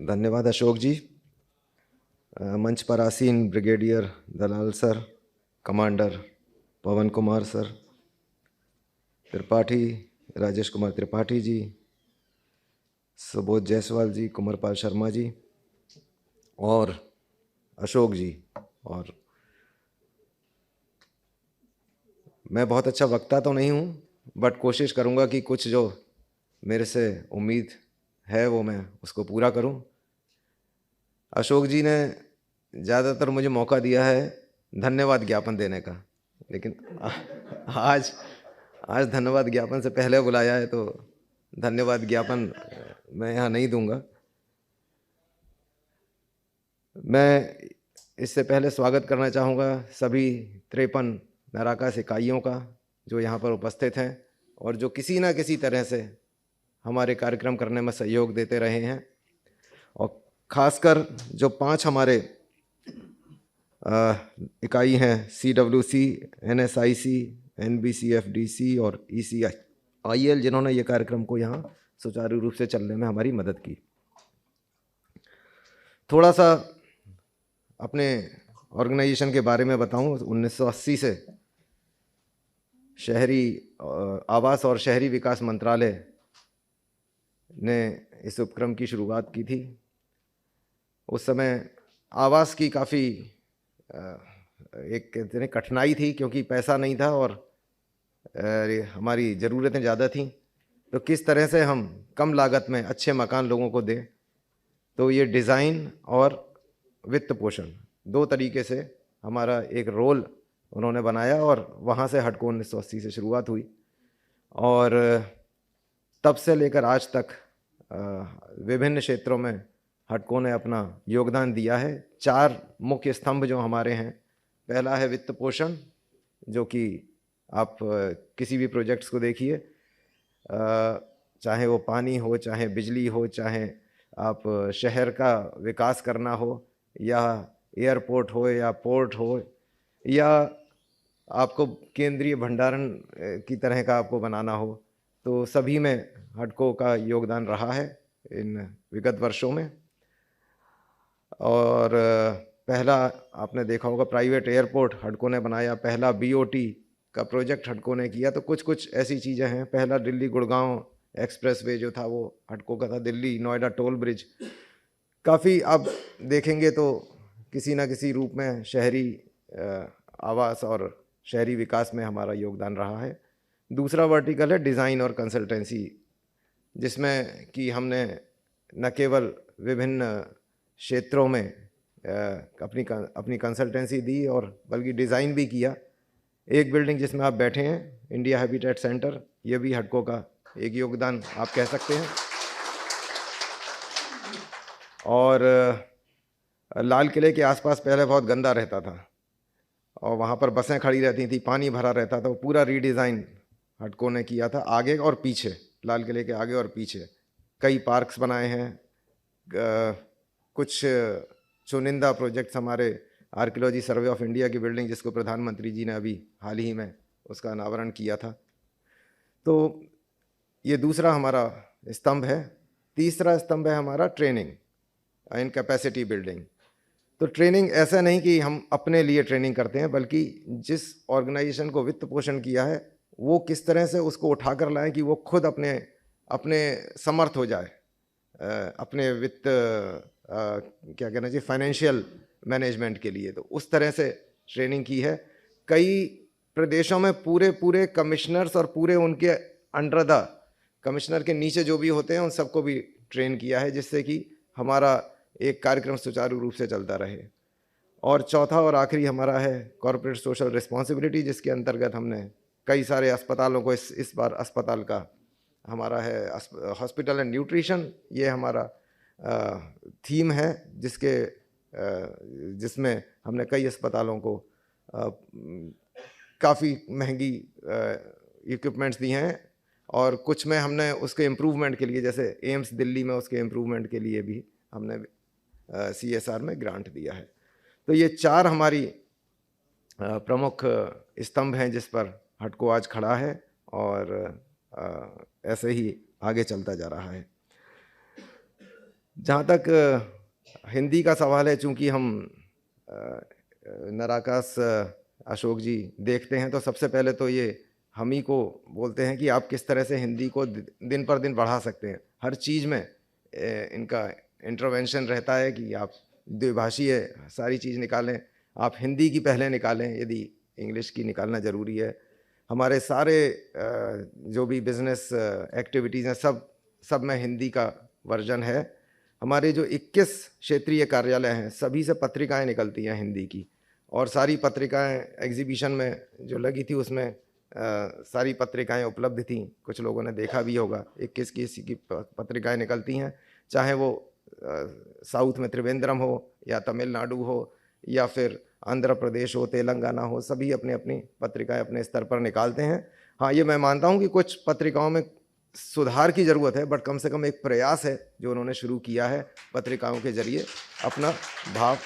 धन्यवाद अशोक जी। मंच पर आसीन ब्रिगेडियर दलाल सर, कमांडर पवन कुमार सर, त्रिपाठी राजेश कुमार त्रिपाठी जी, सुबोध जायसवाल जी, कुमारपाल शर्मा जी और अशोक जी। और मैं बहुत अच्छा वक्ता तो नहीं हूँ, बट कोशिश करूँगा कि कुछ जो मेरे से उम्मीद है वो मैं उसको पूरा करूँ। अशोक जी ने ज़्यादातर मुझे मौका दिया है धन्यवाद ज्ञापन देने का, लेकिन आज आज धन्यवाद ज्ञापन से पहले बुलाया है तो धन्यवाद ज्ञापन मैं यहाँ नहीं दूंगा। मैं इससे पहले स्वागत करना चाहूँगा सभी 53 नाराकास इकाइयों का जो यहाँ पर उपस्थित हैं और जो किसी न किसी तरह से हमारे कार्यक्रम करने में सहयोग देते रहे हैं, और ख़ासकर जो 5 हमारे इकाई हैं CWC, NSIC, NBCFDC और ECIL, जिन्होंने ये कार्यक्रम को यहाँ सुचारू रूप से चलने में हमारी मदद की। थोड़ा सा अपने ऑर्गेनाइजेशन के बारे में बताऊं। 1980 से शहरी आवास और शहरी विकास मंत्रालय ने इस उपक्रम की शुरुआत की थी। उस समय आवास की काफ़ी एक कहते हैं कठिनाई थी, क्योंकि पैसा नहीं था और हमारी ज़रूरतें ज़्यादा थीं। तो किस तरह से हम कम लागत में अच्छे मकान लोगों को दें, तो ये डिज़ाइन और वित्त पोषण 2 तरीके से हमारा एक रोल उन्होंने बनाया, और वहाँ से हडको 1980 से शुरुआत हुई और तब से लेकर आज तक विभिन्न क्षेत्रों में हडको ने अपना योगदान दिया है। 4 मुख्य स्तंभ जो हमारे हैं, पहला है वित्त पोषण, जो कि आप किसी भी प्रोजेक्ट्स को देखिए, चाहे वो पानी हो, चाहे बिजली हो, चाहे आप शहर का विकास करना हो, या एयरपोर्ट हो, या पोर्ट हो, या आपको केंद्रीय भंडारण की तरह का आपको बनाना हो, तो सभी में हडको का योगदान रहा है इन विगत वर्षों में। और पहला आपने देखा होगा प्राइवेट एयरपोर्ट हडको ने बनाया, पहला BOT का प्रोजेक्ट हडको ने किया। तो कुछ ऐसी चीज़ें हैं। पहला दिल्ली गुड़गांव एक्सप्रेसवे जो था वो हडको का था, दिल्ली नोएडा टोल ब्रिज। काफ़ी आप देखेंगे तो किसी ना किसी रूप में शहरी आवास और शहरी विकास में हमारा योगदान रहा है। दूसरा वर्टिकल है डिज़ाइन और कंसल्टेंसी, जिसमें कि हमने न केवल विभिन्न क्षेत्रों में अपनी कंसल्टेंसी दी और बल्कि डिज़ाइन भी किया। एक बिल्डिंग जिसमें आप बैठे हैं, इंडिया हैबिटेट सेंटर, ये भी हडको का एक योगदान आप कह सकते हैं। और लाल किले के आसपास पहले बहुत गंदा रहता था और वहाँ पर बसें खड़ी रहती थी, पानी भरा रहता था। वो पूरा रीडिज़ाइन हडको ने किया था, आगे और पीछे, लाल किले के आगे और पीछे कई पार्क्स बनाए हैं। कुछ चुनिंदा प्रोजेक्ट्स हमारे आर्कियोलॉजी सर्वे ऑफ इंडिया की बिल्डिंग, जिसको प्रधानमंत्री जी ने अभी हाल ही में उसका अनावरण किया था। तो ये दूसरा हमारा स्तंभ है। तीसरा स्तंभ है हमारा ट्रेनिंग एंड कैपेसिटी बिल्डिंग। तो ट्रेनिंग ऐसा नहीं कि हम अपने लिए ट्रेनिंग करते हैं, बल्कि जिस ऑर्गेनाइजेशन को वित्त पोषण किया है वो किस तरह से उसको उठाकर लाएं कि वो खुद अपने समर्थ हो जाए, अपने वित्त क्या कहना चाहिए, फाइनेंशियल मैनेजमेंट के लिए। तो उस तरह से ट्रेनिंग की है। कई प्रदेशों में पूरे कमिश्नर्स और पूरे उनके अंडर द कमिश्नर के नीचे जो भी होते हैं उन सबको भी ट्रेन किया है, जिससे कि हमारा एक कार्यक्रम सुचारू रूप से चलता रहे। और चौथा और आखिरी हमारा है कॉर्पोरेट सोशल रिस्पॉन्सिबिलिटी, जिसके अंतर्गत हमने कई सारे अस्पतालों को, इस बार अस्पताल का हमारा है हॉस्पिटल एंड न्यूट्रिशन, ये हमारा थीम है, जिसमें हमने कई अस्पतालों को काफ़ी महंगी इक्विपमेंट्स दी हैं, और कुछ में हमने उसके इम्प्रूवमेंट के लिए, जैसे एम्स दिल्ली में, उसके इम्प्रूवमेंट के लिए भी हमने CSR में ग्रांट दिया है। तो ये 4 हमारी प्रमुख स्तंभ हैं जिस पर हडको आज खड़ा है और ऐसे ही आगे चलता जा रहा है। जहाँ तक हिंदी का सवाल है, चूँकि हम नराकास अशोक जी देखते हैं, तो सबसे पहले तो ये हम ही को बोलते हैं कि आप किस तरह से हिंदी को दिन पर दिन बढ़ा सकते हैं। हर चीज़ में इनका इंटरवेंशन रहता है कि आप द्विभाषीय सारी चीज़ निकालें, आप हिंदी की पहले निकालें यदि इंग्लिश की निकालना ज़रूरी है। हमारे सारे जो भी बिज़नेस एक्टिविटीज़ हैं, सब में हिंदी का वर्जन है। हमारे जो 21 क्षेत्रीय कार्यालय हैं, सभी से पत्रिकाएं निकलती हैं हिंदी की, और सारी पत्रिकाएं एग्जीबिशन में जो लगी थी उसमें सारी पत्रिकाएं उपलब्ध थीं। कुछ लोगों ने देखा भी होगा, 21 की पत्रिकाएं निकलती हैं, चाहे वो साउथ में त्रिवेंद्रम हो या तमिलनाडु हो या फिर आंध्र प्रदेश हो, तेलंगाना हो, सभी अपनी अपनी पत्रिकाएं अपने स्तर पर निकालते हैं। हाँ, ये मैं मानता हूँ कि कुछ पत्रिकाओं में सुधार की ज़रूरत है, बट कम से कम एक प्रयास है जो उन्होंने शुरू किया है पत्रिकाओं के जरिए अपना भाव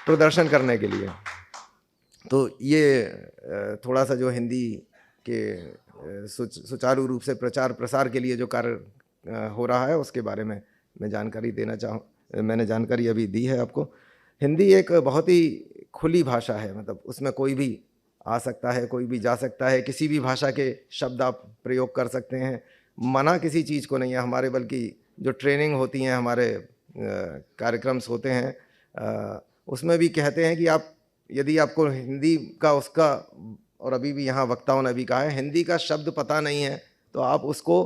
प्रदर्शन करने के लिए। तो ये थोड़ा सा जो हिंदी के सुचारू रूप से प्रचार प्रसार के लिए जो कार्य हो रहा है उसके बारे में मैं जानकारी देना मैंने जानकारी अभी दी है आपको। हिंदी एक बहुत ही खुली भाषा है, मतलब उसमें कोई भी आ सकता है, कोई भी जा सकता है, किसी भी भाषा के शब्द आप प्रयोग कर सकते हैं, मना किसी चीज़ को नहीं है हमारे, बल्कि जो ट्रेनिंग होती हैं, हमारे कार्यक्रम्स होते हैं, उसमें भी कहते हैं कि आप यदि आपको हिंदी का उसका, और अभी भी यहाँ वक्ताओं ने भी कहा है, हिंदी का शब्द पता नहीं है तो आप उसको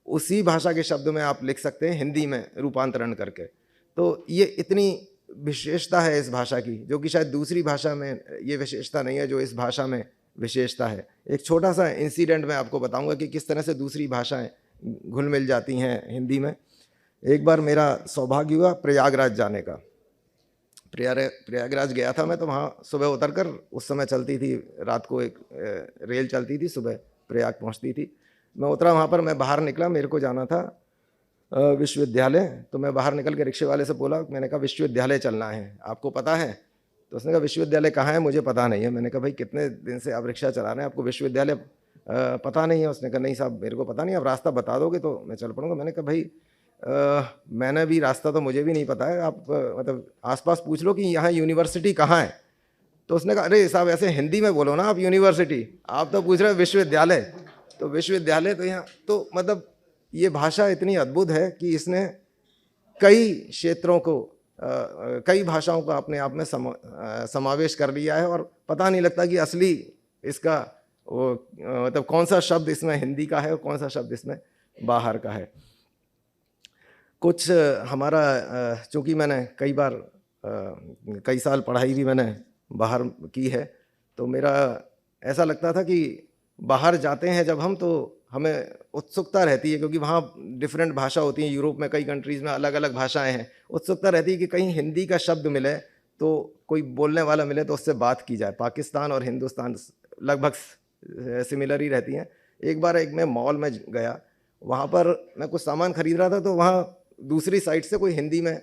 उसी भाषा के शब्द में आप लिख सकते हैं, हिंदी में रूपांतरण करके। तो ये इतनी विशेषता है इस भाषा की, जो कि शायद दूसरी भाषा में ये विशेषता नहीं है जो इस भाषा में विशेषता है। एक छोटा सा इंसिडेंट मैं आपको बताऊंगा कि किस तरह से दूसरी भाषाएं घुल मिल जाती हैं हिंदी में। एक बार मेरा सौभाग्य हुआ प्रयागराज जाने का। प्रयागराज गया था मैं, तो वहाँ सुबह उतरकर, उस समय चलती थी रात को एक रेल चलती थी, सुबह प्रयाग पहुँचती थी। मैं उतरा वहाँ पर, मैं बाहर निकला, मेरे को जाना था विश्वविद्यालय। तो मैं बाहर निकल के रिक्शे वाले से बोला, मैंने कहा विश्वविद्यालय चलना है, आपको पता है? तो उसने कहा विश्वविद्यालय कहाँ है, मुझे पता नहीं है। मैंने कहा भाई कितने दिन से आप रिक्शा चला रहे हैं, आपको विश्वविद्यालय पता नहीं है? उसने कहा नहीं साहब, मेरे को पता नहीं, आप रास्ता बता दोगे तो मैं चल पड़ूंगा। मैंने कहा भाई मैंने भी रास्ता तो मुझे भी नहीं पता है, आप मतलब आसपास पूछ लो कि यहाँ यूनिवर्सिटी कहाँ है। तो उसने कहा अरे साहब ऐसे हिंदी में बोलो ना, आप यूनिवर्सिटी, आप तो पूछ रहे हो विश्वविद्यालय। तो विश्वविद्यालय तो यहाँ, तो मतलब ये भाषा इतनी अद्भुत है कि इसने कई क्षेत्रों को, कई भाषाओं को अपने आप में समावेश कर लिया है, और पता नहीं लगता कि असली इसका वो मतलब कौन सा शब्द इसमें हिंदी का है और कौन सा शब्द इसमें बाहर का है। कुछ हमारा, चूँकि मैंने कई साल पढ़ाई भी मैंने बाहर की है, तो मेरा ऐसा लगता था कि बाहर जाते हैं जब हम, तो हमें उत्सुकता रहती है, क्योंकि वहाँ डिफरेंट भाषा होती हैं, यूरोप में कई कंट्रीज़ में अलग अलग भाषाएं हैं। उत्सुकता रहती है कि कहीं हिंदी का शब्द मिले, तो कोई बोलने वाला मिले तो उससे बात की जाए। पाकिस्तान और हिंदुस्तान लगभग सिमिलर ही रहती हैं। एक बार मैं मॉल में गया, वहाँ पर मैं कुछ सामान खरीद रहा था, तो वहाँ दूसरी साइड से कोई हिंदी में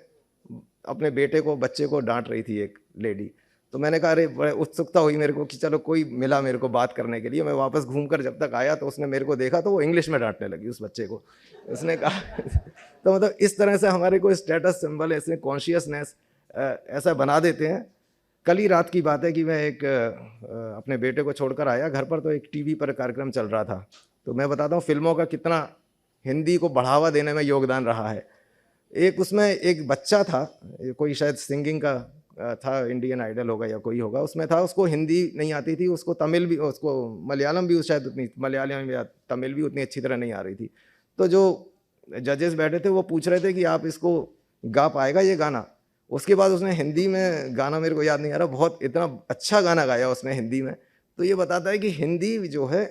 अपने बच्चे को डांट रही थी एक लेडी। तो मैंने कहा अरे, बड़े उत्सुकता हुई मेरे को कि चलो कोई मिला मेरे को बात करने के लिए। मैं वापस घूमकर जब तक आया तो उसने मेरे को देखा, तो वो इंग्लिश में डांटने लगी उस बच्चे को। उसने कहा तो मतलब इस तरह से हमारे को स्टेटस सिंबल, ऐसे कॉन्शियसनेस ऐसा बना देते हैं। कल ही रात की बात है कि मैं अपने बेटे को छोड़कर आया घर पर, तो एक टीवी पर कार्यक्रम चल रहा था। तो मैं बताता हूँ फिल्मों का कितना हिंदी को बढ़ावा देने में योगदान रहा है। उसमें एक बच्चा था, कोई शायद सिंगिंग का था, इंडियन आइडल होगा या कोई होगा, उसमें था। उसको हिंदी नहीं आती थी, उसको तमिल भी, उसको मलयालम भी शायद उतनी, मलयालम या तमिल भी उतनी अच्छी तरह नहीं आ रही थी। तो जो जजेस बैठे थे वो पूछ रहे थे कि आप इसको गा पाएगा ये गाना। उसके बाद उसने हिंदी में गाना, मेरे को याद नहीं आ रहा, बहुत इतना अच्छा गाना गाया उसने हिंदी में। तो ये बताता है कि हिंदी जो है,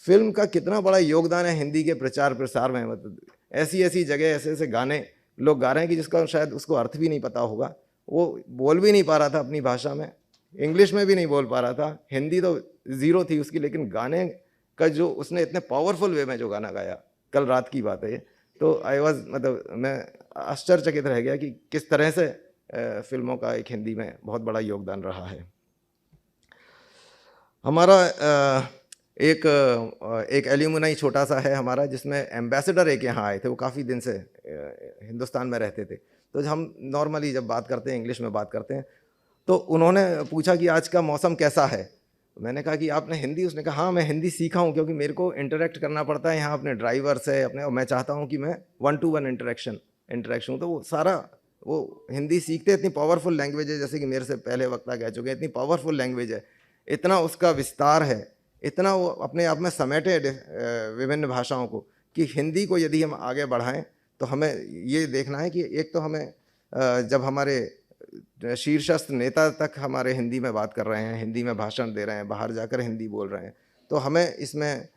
फिल्म का कितना बड़ा योगदान है हिंदी के प्रचार प्रसार में। मतलब ऐसी ऐसी जगह ऐसे ऐसे गाने लोग गा रहे हैं कि जिसका शायद उसको अर्थ भी नहीं पता होगा, वो बोल भी नहीं पा रहा था अपनी भाषा में, इंग्लिश में भी नहीं बोल पा रहा था, हिंदी तो ज़ीरो थी उसकी, लेकिन गाने का जो उसने इतने पावरफुल वे में जो गाना गाया, कल रात की बात है ये। तो मतलब मैं आश्चर्यचकित रह गया कि किस तरह से फिल्मों का एक हिंदी में बहुत बड़ा योगदान रहा है। हमारा एक एल्यूमनाई छोटा सा है हमारा, जिसमें एम्बेसडर एक यहाँ आए थे, वो काफ़ी दिन से हिंदुस्तान में रहते थे। तो हम नॉर्मली जब बात करते हैं, इंग्लिश में बात करते हैं, तो उन्होंने पूछा कि आज का मौसम कैसा है। मैंने कहा कि आपने हिंदी, उसने कहा हाँ मैं हिंदी सीखा हूँ, क्योंकि मेरे को इंटरेक्ट करना पड़ता है यहाँ अपने ड्राइवर से, अपने, और मैं चाहता हूँ कि मैं 1-to-1 इंटरेक्शन। तो वो सारा, वो हिंदी सीखते, इतनी पावरफुल लैंग्वेज है, जैसे कि मेरे से पहले वक्ता कह चुके हैं, इतनी पावरफुल लैंग्वेज है, इतना उसका विस्तार है, इतना वो अपने आप में समेटे विभिन्न भाषाओं को, कि हिंदी को यदि हम आगे बढ़ाएं तो हमें ये देखना है कि एक तो हमें जब हमारे शीर्षस्थ नेता तक हमारे हिंदी में बात कर रहे हैं, हिंदी में भाषण दे रहे हैं, बाहर जाकर हिंदी बोल रहे हैं, तो हमें इसमें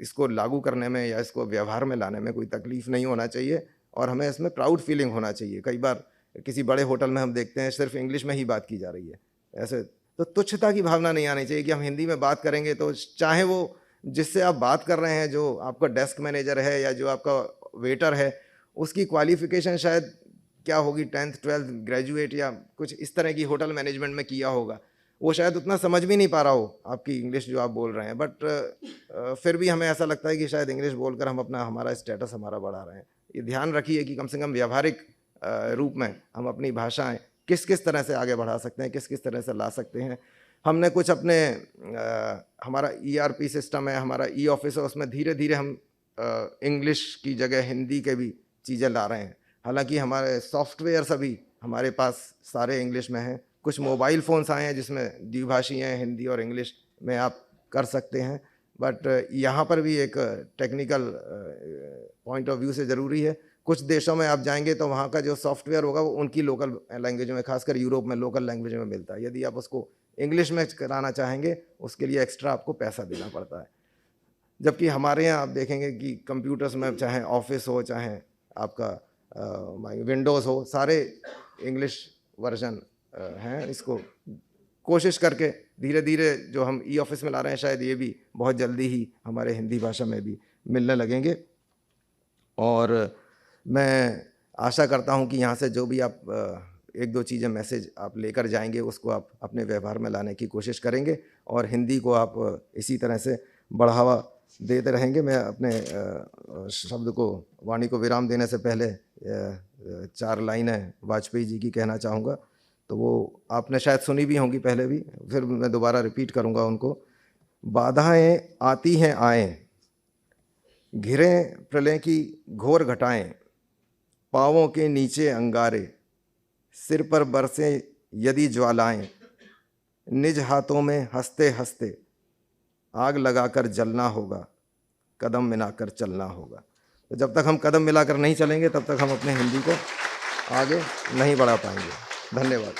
इसको लागू करने में या इसको व्यवहार में लाने में कोई तकलीफ़ नहीं होना चाहिए, और हमें इसमें प्राउड फीलिंग होना चाहिए। कई बार किसी बड़े होटल में हम देखते हैं सिर्फ इंग्लिश में ही बात की जा रही है, ऐसे तो तुच्छता की भावना नहीं आनी चाहिए कि हम हिंदी में बात करेंगे तो चाहे वो जिससे आप बात कर रहे हैं, जो आपका डेस्क मैनेजर है या जो आपका वेटर है, उसकी क्वालिफ़िकेशन शायद क्या होगी, 10th 12th ग्रेजुएट या कुछ इस तरह की होटल मैनेजमेंट में किया होगा, वो शायद उतना समझ भी नहीं पा रहा हो आपकी इंग्लिश जो आप बोल रहे हैं, बट फिर भी हमें ऐसा लगता है कि शायद इंग्लिश बोलकर हम हमारा स्टेटस हमारा बढ़ा रहे हैं। ये ध्यान रखिए कि कम से कम व्यावहारिक रूप में हम अपनी भाषाएं किस किस तरह से आगे बढ़ा सकते हैं, किस किस तरह से ला सकते हैं। हमने कुछ अपने हमारा ERP सिस्टम है, हमारा ऑफिस है, उसमें धीरे धीरे हम इंग्लिश की जगह हिंदी के भी चीज़ें ला रहे हैं। हालांकि हमारे सॉफ्टवेयर सभी हमारे पास सारे इंग्लिश में हैं। कुछ मोबाइल फ़ोन्स आए हैं जिसमें द्विभाषी हैं, हिंदी और इंग्लिश में आप कर सकते हैं, बट यहाँ पर भी एक टेक्निकल पॉइंट ऑफ व्यू से ज़रूरी है। कुछ देशों में आप जाएंगे तो वहाँ का जो सॉफ्टवेयर होगा वो उनकी लोकल लैंग्वेज में, खासकर यूरोप में लोकल लैंग्वेज में मिलता है। यदि आप उसको इंग्लिश में कराना चाहेंगे उसके लिए एक्स्ट्रा आपको पैसा देना पड़ता है। जबकि हमारे यहाँ आप देखेंगे कि कंप्यूटर्स में चाहे ऑफिस हो, चाहे आपका विंडोज़ हो, सारे इंग्लिश वर्जन हैं। इसको कोशिश करके धीरे धीरे जो हम ऑफिस में ला रहे हैं, शायद ये भी बहुत जल्दी ही हमारे हिंदी भाषा में भी मिलने लगेंगे। और मैं आशा करता हूँ कि यहाँ से जो भी आप 1-2 चीज़ें मैसेज आप लेकर जाएंगे, उसको आप अपने व्यवहार में लाने की कोशिश करेंगे, और हिंदी को आप इसी तरह से बढ़ावा देते रहेंगे। मैं अपने शब्द को, वाणी को विराम देने से पहले 4 लाइनें वाजपेयी जी की कहना चाहूँगा। तो वो आपने शायद सुनी भी होंगी पहले भी, फिर मैं दोबारा रिपीट करूँगा उनको। बाधाएं आती हैं आएँ, घिरें प्रलय की घोर घटाएं, पाँवों के नीचे अंगारे, सिर पर बरसें यदि ज्वालाएं, निज हाथों में हंसते हंसते आग लगाकर जलना होगा, कदम मिलाकर चलना होगा। तो जब तक हम कदम मिलाकर नहीं चलेंगे तब तक हम अपने हिंदी को आगे नहीं बढ़ा पाएंगे। धन्यवाद।